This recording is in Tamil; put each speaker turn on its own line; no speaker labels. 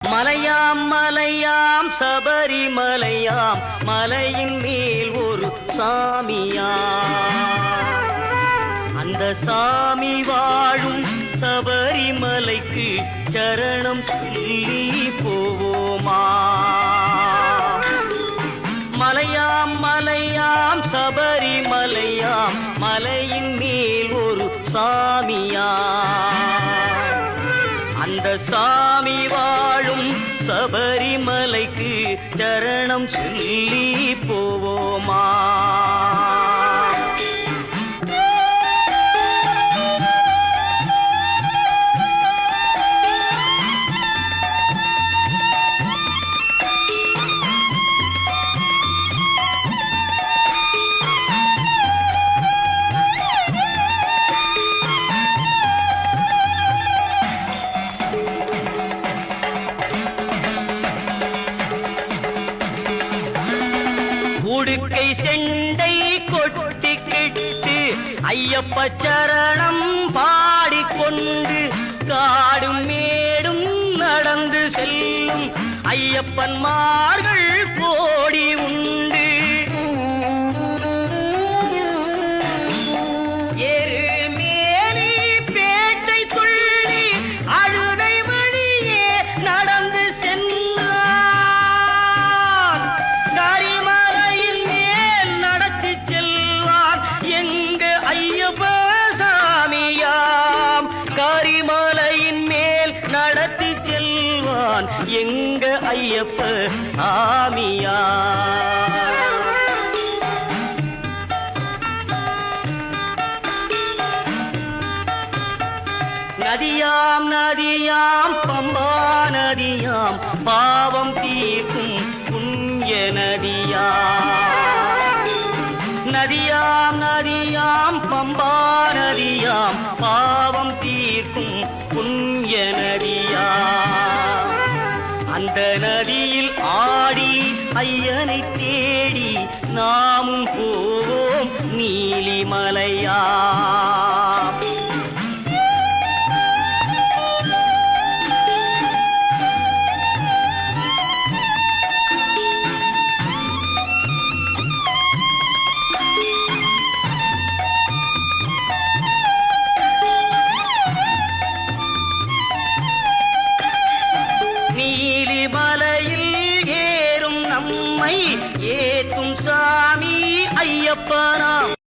மலையாம் மலையாம் சபரிமலையாம் மலையின் மேல் ஒரு சாமியாம். அந்த சாமி வாழும் சபரிமலைக்கு சரணம் சொல்லி போவோமா? மலையாம் மலையாம் சபரிமலையாம் மலையின் மேல் ஒரு சாமியாம். அந்த சாமி வாழும் சபரிமலைக்கு சரணம் சொல்லி போவோமா? உடுக்கை செண்டை கொட்டிக்கிட்டு ஐயப்ப சரணம் பாடிக்கொண்டு காடும் மேடும் நடந்து செல்லும் ஐயப்பன்மார்கள் கோடி உண்டு. எருமேலி பேட்டை துள்ளி அழுதை வழியே நடந்து சென்றான். கரிமலையின் மேல் நடத்தி செல்வான் எங்க ஐயப்ப சாமியாம். கரிமலையின் மேல் நடத்தி செல்வான் எங்க ஐயப்ப சாமியாம். நதியாம் நதியாம் பம்பா நதியாம் பாவம் தீர்க்கும் புண்ணிய நதியாம். நதியாம் நதியாம் பம்பா நதியாம் பாவம் தீர்க்கும் புண்ணிய நதியாம். அந்த நதியில் ஆடி ஐயனை தேடி நாமும் போவோம் நீலிமலையா.